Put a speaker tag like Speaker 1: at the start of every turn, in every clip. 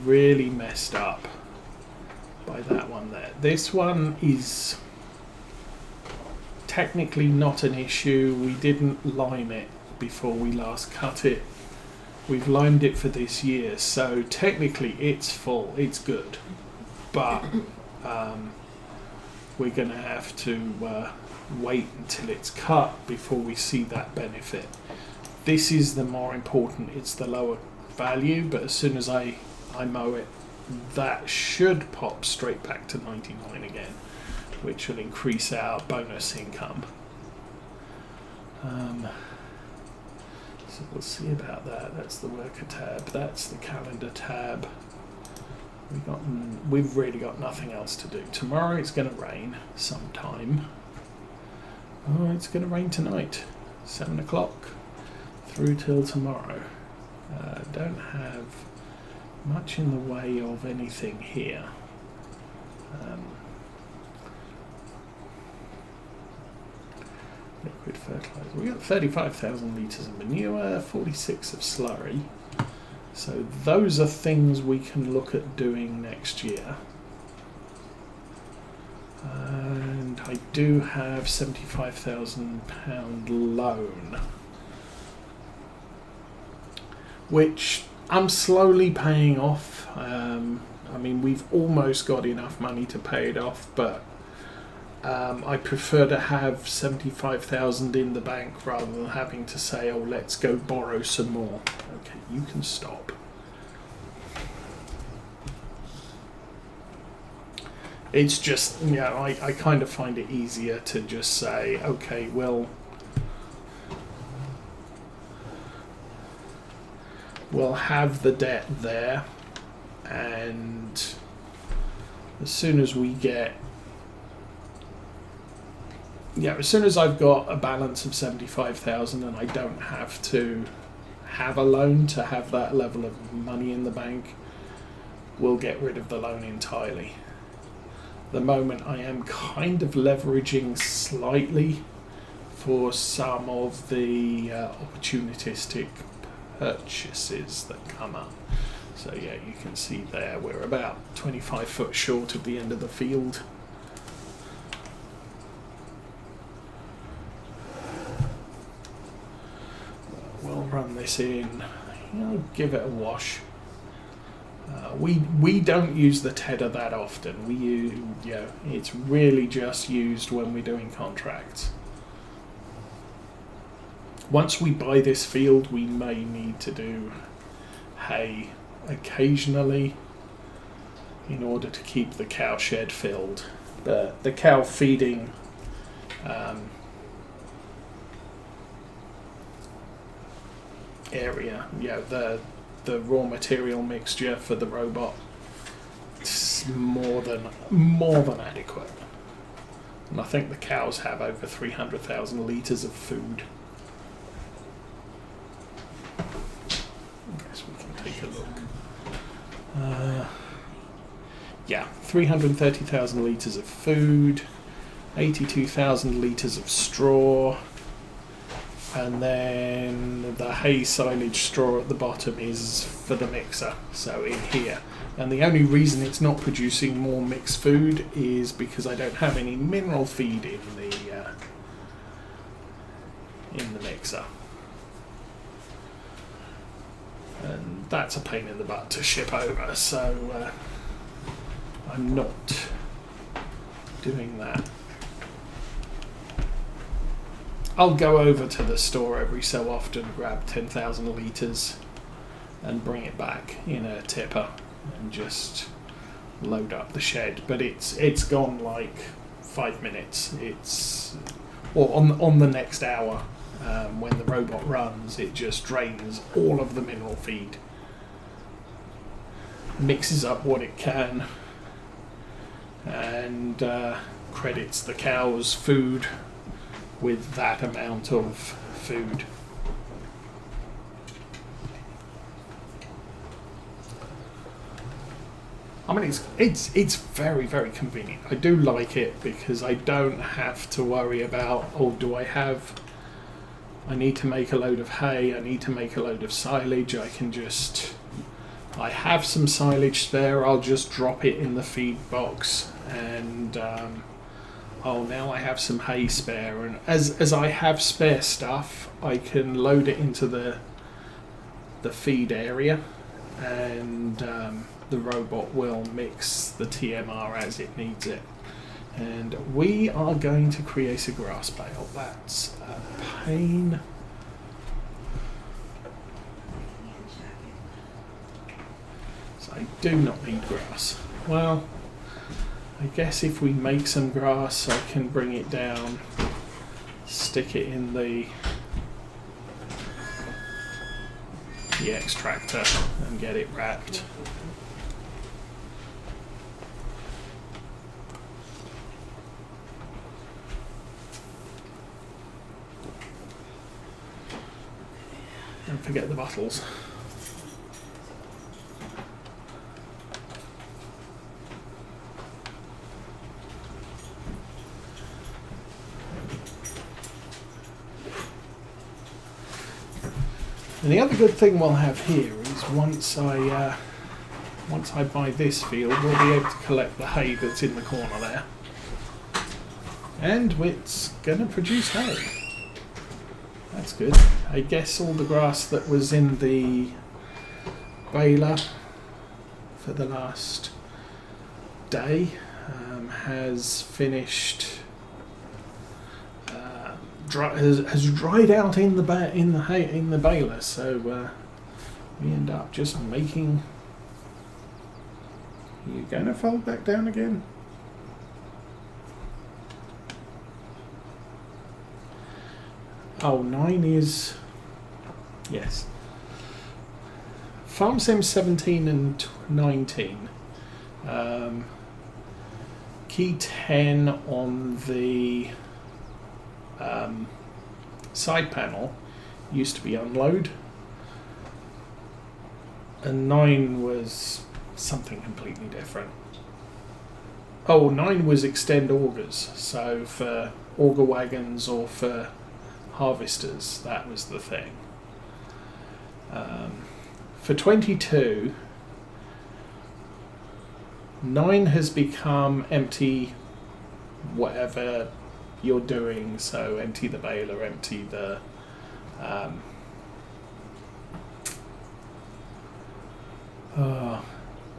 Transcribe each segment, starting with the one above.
Speaker 1: really messed up by that one there. This one is technically not an issue. We didn't lime it before we last cut it. We've limed it for this year, so technically it's full, it's good, but we're going to have to wait until it's cut before we see that benefit. This is the more important, it's the lower value, but as soon as I mow it, that should pop straight back to 99 again, which will increase our bonus income. So we'll see about that. That's the worker tab, that's the calendar tab. We've really got nothing else to do. Tomorrow it's going to rain sometime. Oh, it's going to rain tonight, 7 o'clock through till tomorrow. Don't have much in the way of anything here. Liquid fertilizer. We got 35,000 litres of manure, 46 of slurry. So those are things we can look at doing next year. And I do have £75,000 loan, which I'm slowly paying off. I mean, we've almost got enough money to pay it off, but I prefer to have 75,000 in the bank rather than having to say, oh, let's go borrow some more. Okay, you can stop. It's just, you know, I kind of find it easier to just say, okay, well, we'll have the debt there, and as soon as we get, as soon as I've got a balance of 75,000 and I don't have to have a loan to have that level of money in the bank, we'll get rid of the loan entirely. The moment I am kind of leveraging slightly for some of the opportunistic purchases that come up. So yeah, you can see there we're about 25 foot short of the end of the field. We'll run this in, give it a wash. We don't use the tedder that often. We use, it's really just used when we're doing contracts. Once we buy this field, we may need to do hay occasionally in order to keep the cow shed filled. But the cow feeding area, the raw material mixture for the robot, it's more than adequate. And I think the cows have over 300,000 litres of food. I guess we can take a look. 330,000 litres of food, 82,000 litres of straw, and then the hay silage straw at the bottom is for the mixer, so in here. And the only reason it's not producing more mixed food is because I don't have any mineral feed in the mixer. And that's a pain in the butt to ship over, so I'm not doing that. I'll go over to the store every so often, grab 10,000 litres and bring it back in a tipper and just load up the shed. But it's gone like 5 minutes. On the next hour, when the robot runs, it just drains all of the mineral feed, mixes up what it can, and credits the cows' food with that amount of food. I mean, it's very, very convenient. I do like it because I don't have to worry about, I need to make a load of hay, I need to make a load of silage. I can just I have some silage spare. I'll just drop it in the feed box, and now I have some hay spare, and as I have spare stuff, I can load it into the feed area, and the robot will mix the TMR as it needs it. And we are going to create a grass bale. That's a pain. So I do not need grass. Well, I guess if we make some grass, I can bring it down, stick it in the extractor and get it wrapped. Don't forget the bottles. And the other good thing we'll have here is once I buy this field, we'll be able to collect the hay that's in the corner there, and it's going to produce hay. That's good. I guess all the grass that was in the baler for the last day has finished. Has dried out in the baler, so we end up just making. Are you going to fold that down again? Oh, 9 is yes. Farm Sim 17 and 19. Key 10 on the side panel used to be unload, and 9 was something completely different. Oh, 9 was extend augers, so for auger wagons or for harvesters, that was the thing. For 22, 9 has become empty whatever you're doing, so empty the baler, empty the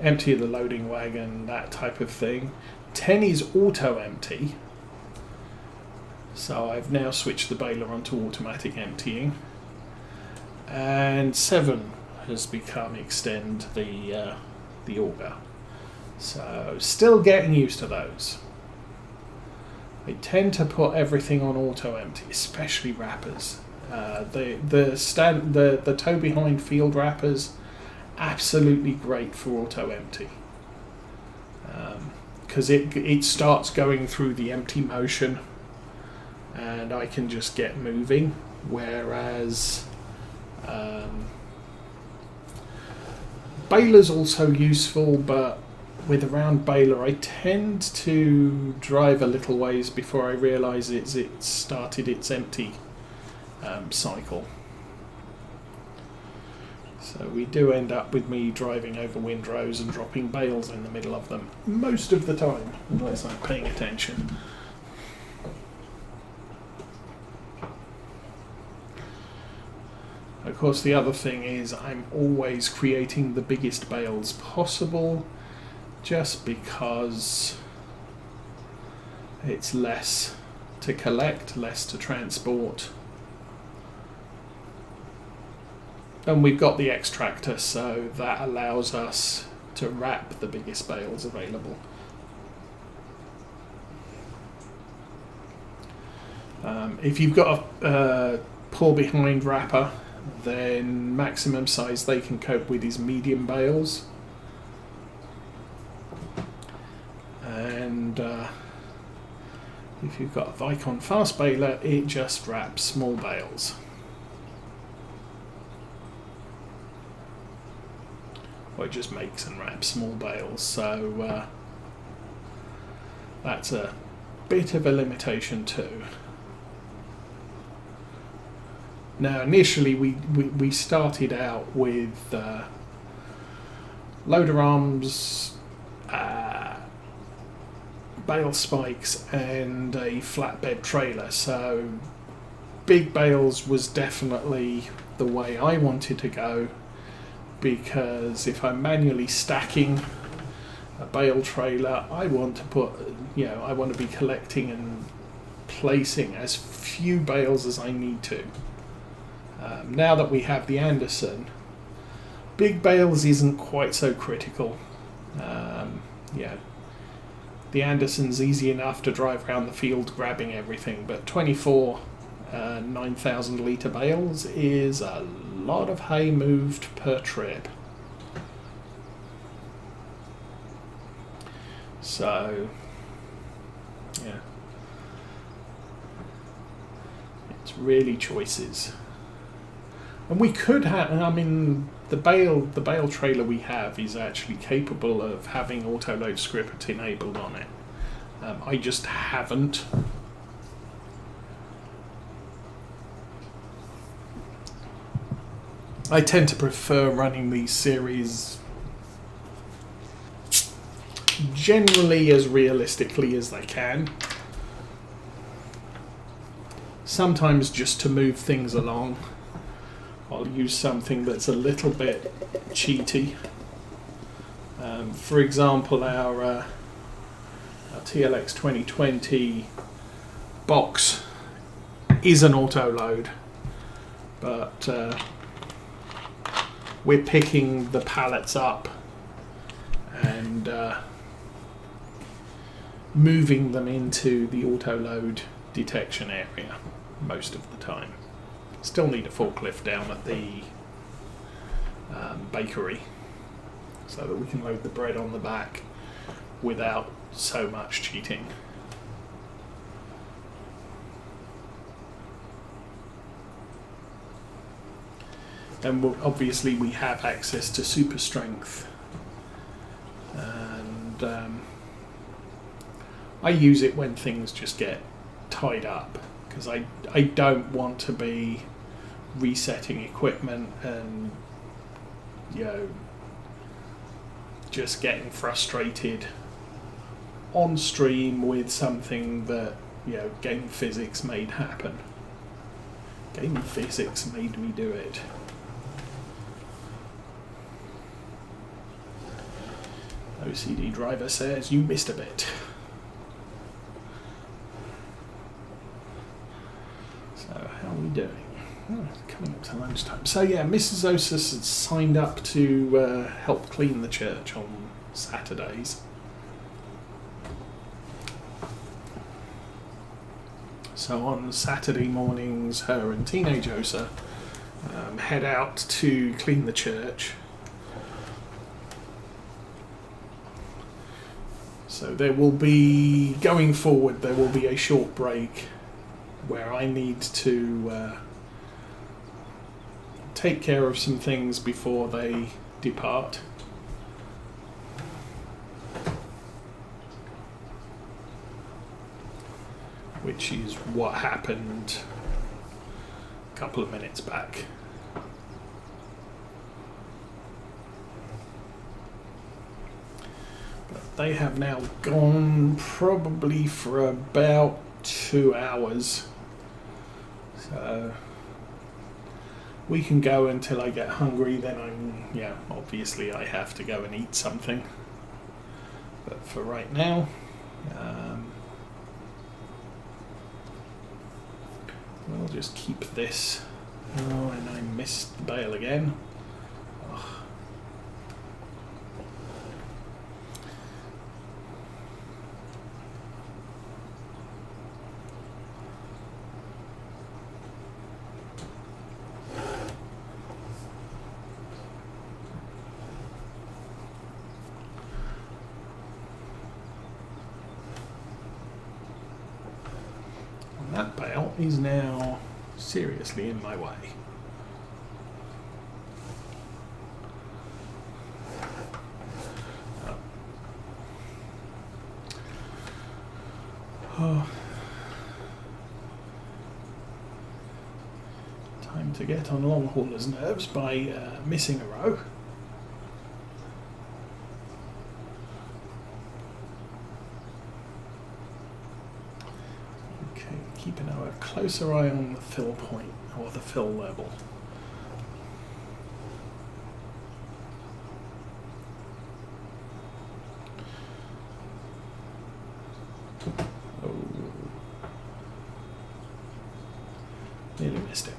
Speaker 1: empty the loading wagon, that type of thing. 10 is auto empty, so I've now switched the baler onto automatic emptying, and 7 has become extend the auger. So still getting used to those. I tend to put everything on auto empty, especially wrappers. The tow behind field wrappers, absolutely great for auto empty, because it starts going through the empty motion, and I can just get moving. Whereas baler's also useful, but with a round baler, I tend to drive a little ways before I realise it started its empty cycle. So we do end up with me driving over windrows and dropping bales in the middle of them most of the time, unless I'm paying attention. Of course, the other thing is I'm always creating the biggest bales possible, just because it's less to collect, less to transport. And we've got the extractor, so that allows us to wrap the biggest bales available. If you've got a pull behind wrapper, then maximum size they can cope with is medium bales. And if you've got a Vicon fast baler, it just wraps small bales. Or it just makes and wraps small bales, so that's a bit of a limitation too. Now initially we started out with loader arms, bale spikes, and a flatbed trailer. So big bales was definitely the way I wanted to go, because if I'm manually stacking a bale trailer, I want to put, I want to be collecting and placing as few bales as I need to. Now that we have the Anderson, big bales isn't quite so critical. The Anderson's easy enough to drive around the field grabbing everything, but 24 9,000 litre bales is a lot of hay moved per trip. So, yeah, it's really choices. And we could have, the bale trailer we have is actually capable of having auto-load script enabled on it. I just haven't. I tend to prefer running these series generally as realistically as they can. Sometimes just to move things along, I'll use something that's a little bit cheaty. For example, our TLX 2020 box is an auto load, but we're picking the pallets up and moving them into the auto load detection area most of the time. Still need a forklift down at the bakery so that we can load the bread on the back without so much cheating. And obviously we have access to super strength, and I use it when things just get tied up, because I don't want to be resetting equipment and just getting frustrated on stream with something that game physics made happen. Game physics made me do it. OCD driver says you missed a bit. So how are we doing? Oh, coming up to lunchtime. So yeah, Mrs. Osis had signed up to help clean the church on Saturdays. So on Saturday mornings, her and teenage Osa head out to clean the church. So there will be, going forward, there will be a short break where I need to take care of some things before they depart. Which is what happened a couple of minutes back. But they have now gone probably for about 2 hours. So we can go until I get hungry, then obviously I have to go and eat something. But for right now, we'll just keep this. Oh, and I missed the bale again. Oh. That bale is now seriously in my way. Oh. Time to get on long haulers' nerves by missing a row. keeping a closer eye on the fill point or the fill level. Oh, nearly missed it.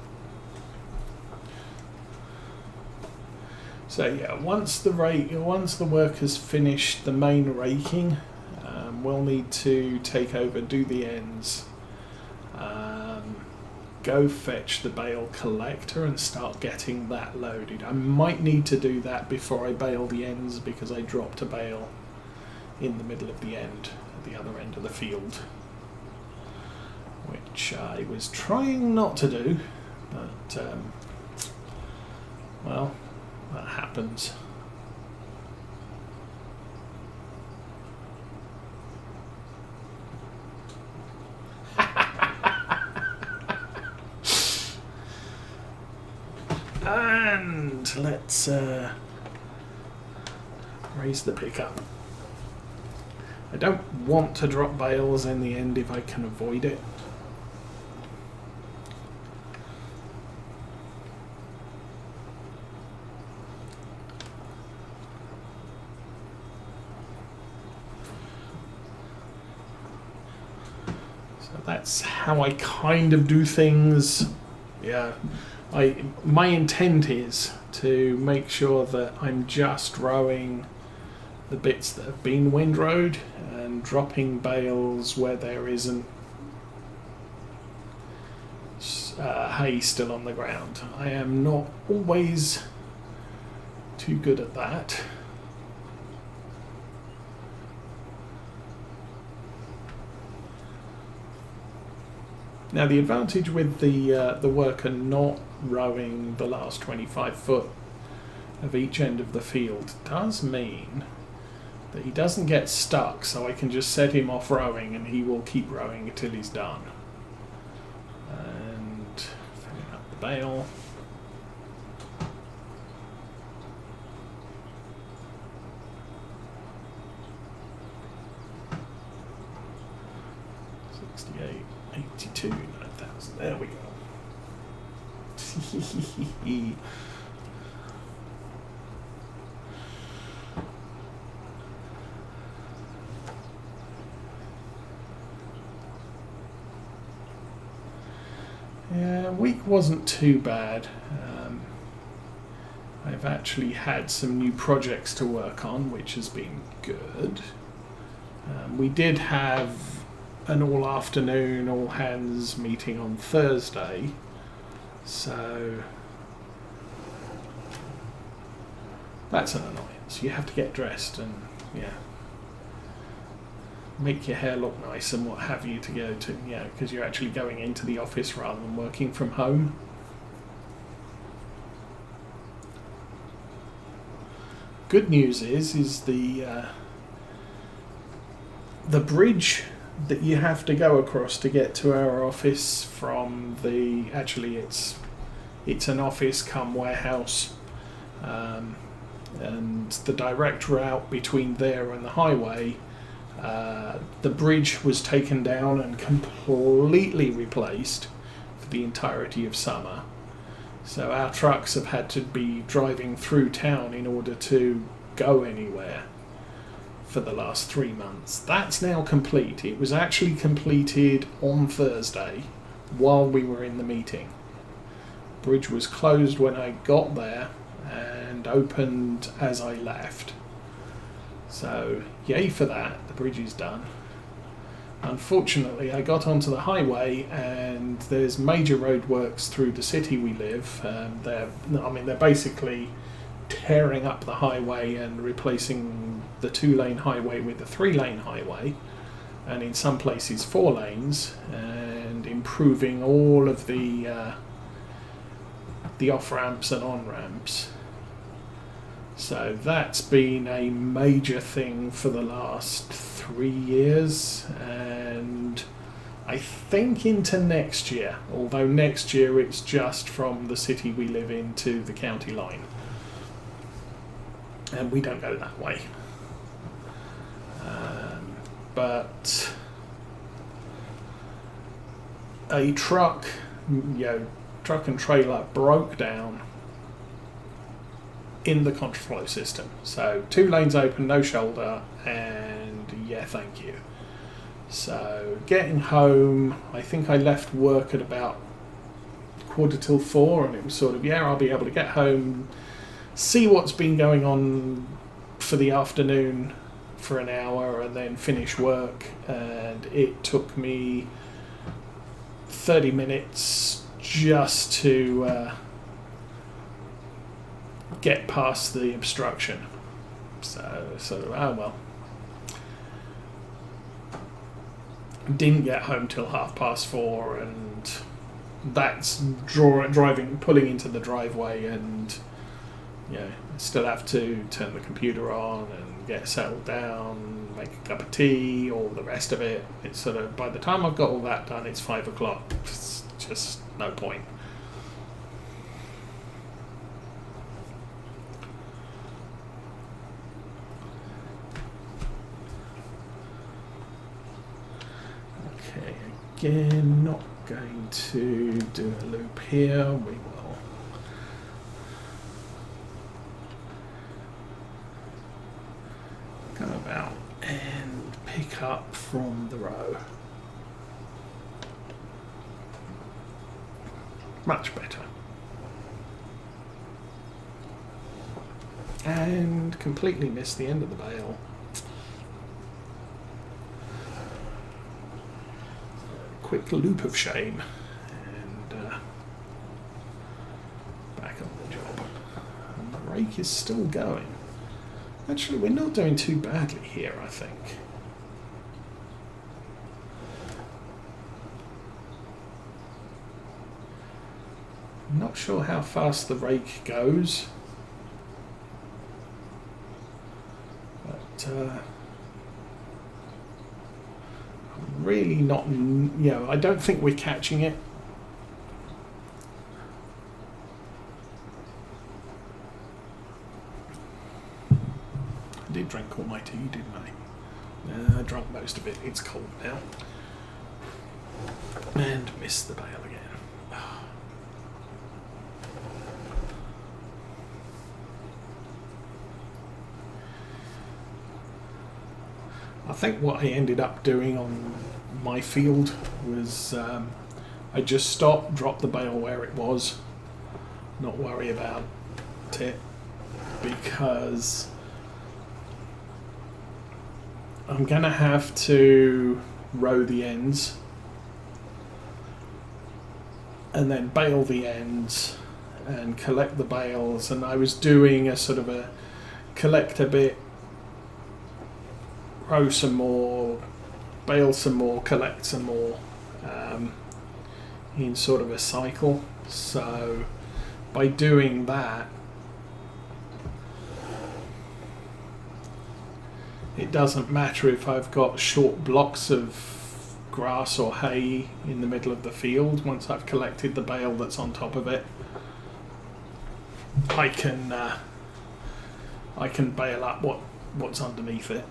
Speaker 1: So yeah, once the work has finished the main raking, we'll need to take over, do the ends, go fetch the bale collector and start getting that loaded. I might need to do that before I bale the ends because I dropped a bale in the middle of the end, at the other end of the field, which I was trying not to do, but well, that happens. And let's raise the pickup. I don't want to drop bales in the end if I can avoid it. So that's how I kind of do things. Yeah. My intent is to make sure that I'm just rowing the bits that have been windrowed and dropping bales where there isn't hay still on the ground. I am not always too good at that. Now the advantage with the worker not rowing the last 25 foot of each end of the field does mean that he doesn't get stuck, so I can just set him off rowing and he will keep rowing until he's done. And filling up the bale. $68, $82, $9,000. There we go. Yeah, week wasn't too bad. I've actually had some new projects to work on, which has been good. We did have an all-afternoon, all-hands meeting on Thursday, so that's an annoyance. You have to get dressed and, yeah, make your hair look nice and what have you to go to, yeah, because you're actually going into the office rather than working from home. Good news is the bridge that you have to go across to get to our office from the, actually it's an office come warehouse, and the direct route between there and the highway, the bridge was taken down and completely replaced for the entirety of summer. So our trucks have had to be driving through town in order to go anywhere for the last 3 months. That's now complete. It was actually completed on Thursday while we were in the meeting. Bridge was closed when I got there and opened as I left. So yay for that, the bridge is done. Unfortunately, I got onto the highway and there's major roadworks through the city we live. They're basically tearing up the highway and replacing the 2-lane highway with the 3-lane highway, and in some places 4 lanes, and improving all of the off-ramps and on-ramps. So that's been a major thing for the last 3 years, and I think into next year, although next year it's just from the city we live in to the county line, and we don't go that way. a truck, truck and trailer broke down in the contraflow system. So 2 lanes open, no shoulder, and yeah, thank you. So getting home, I think I left work at about 4:45, and it was sort of, I'll be able to get home, see what's been going on for the afternoon for an hour, and then finish work. And it took me 30 minutes just to get past the obstruction. So oh well. Didn't get home till 4:30, and that's pulling into the driveway, and still have to turn the computer on and get settled down, make a cup of tea, all the rest of it. It's sort of, by the time I've got all that done, it's 5 o'clock. It's just no point. Okay, again, not going to do a loop here. We will go about and pick up from the row. Much better. And completely missed the end of the bale. Quick loop of shame, and back on the job. And the rake is still going. Actually, we're not doing too badly here, I think. I'm not sure how fast the rake goes, but really not, I don't think we're catching it. I did drink all my tea, didn't I? I drank most of it. It's cold now. And missed the bale again. I think what I ended up doing on my field was I just stopped, dropped the bale where it was, not worry about it, because I'm going to have to row the ends and then bale the ends and collect the bales, and I was doing a sort of a collect a bit, row some more, bale some more, collect some more, in sort of a cycle. So by doing that, it doesn't matter if I've got short blocks of grass or hay in the middle of the field. Once I've collected the bale that's on top of it, I can bale up what's underneath it.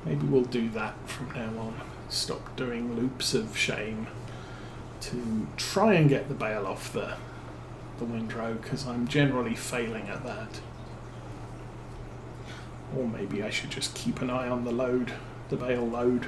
Speaker 1: Maybe we'll do that from now on. Stop doing loops of shame to try and get the bale off the windrow, because I'm generally failing at that. Or maybe I should just keep an eye on the load, the bale load.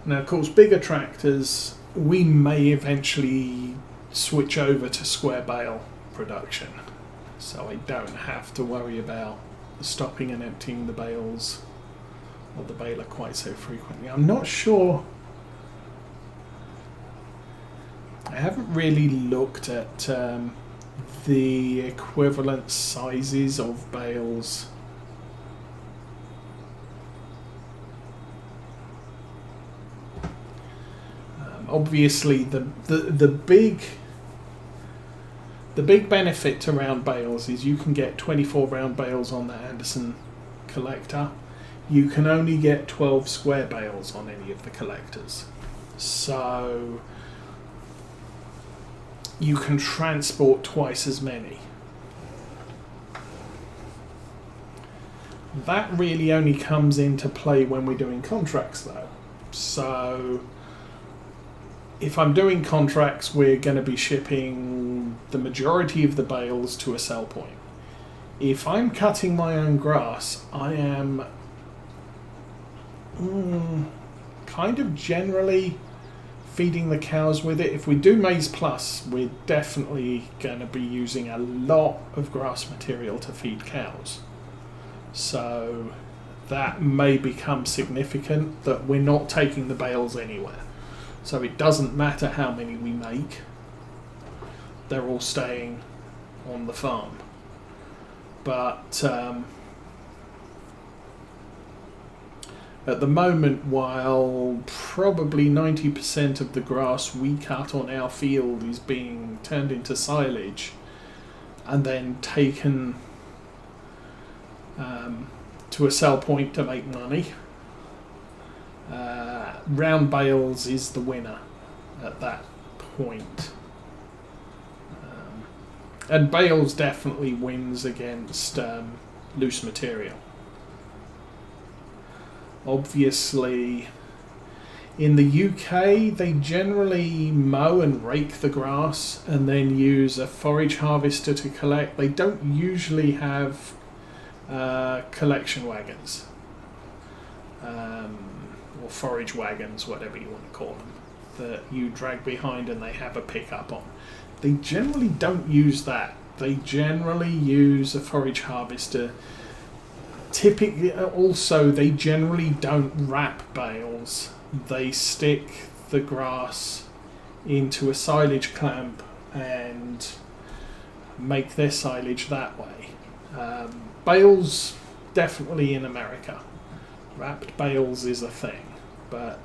Speaker 1: Now, of course, bigger tractors, we may eventually switch over to square bale production, so I don't have to worry about stopping and emptying the bales or the baler quite so frequently. I'm not sure. I haven't really looked at the equivalent sizes of bales. Obviously, the big benefit to round bales is you can get 24 round bales on the Anderson collector, you can only get 12 square bales on any of the collectors. So you can transport twice as many. That really only comes into play when we're doing contracts though. So if I'm doing contracts, we're going to be shipping the majority of the bales to a sell point. If I'm cutting my own grass, I am kind of generally feeding the cows with it. If we do maize plus, we're definitely going to be using a lot of grass material to feed cows. So that may become significant that we're not taking the bales anywhere. So it doesn't matter how many we make, they're all staying on the farm. But at the moment, while probably 90% of the grass we cut on our field is being turned into silage and then taken to a sell point to make money, round bales is the winner at that point. And bales definitely wins against loose material. Obviously, in the UK, they generally mow and rake the grass and then use a forage harvester to collect. They don't usually have collection wagons, or forage wagons, whatever you want to call them, that you drag behind and they have a pickup on. They generally don't use that. They generally use a forage harvester. Typically, also, they generally don't wrap bales. They stick the grass into a silage clamp and make their silage that way. Bales, definitely in America. Wrapped bales is a thing, but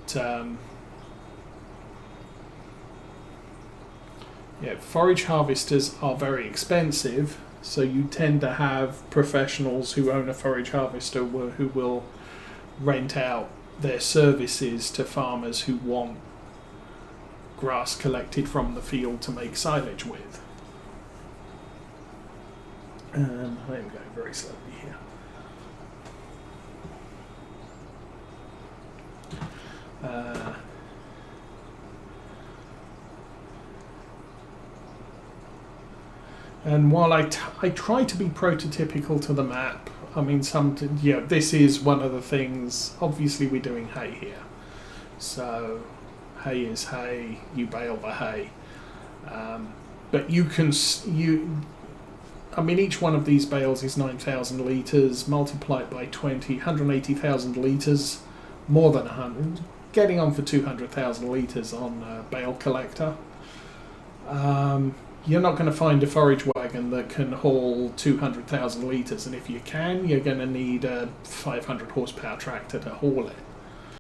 Speaker 1: yeah, forage harvesters are very expensive, so you tend to have professionals who own a forage harvester who will rent out their services to farmers who want grass collected from the field to make silage with. I am going very slowly here. And while I try to be prototypical to the map, I mean, this is one of the things. Obviously, we're doing hay here, so hay is hay. You bale the hay, but I mean, each one of these bales is 9,000 litres. Multiply it by 20, 180,000 litres, more than 100. Getting on for 200,000 litres on a bale collector. You're not going to find a forage wagon that can haul 200,000 litres, and if you can, you're going to need a 500 horsepower tractor to haul it.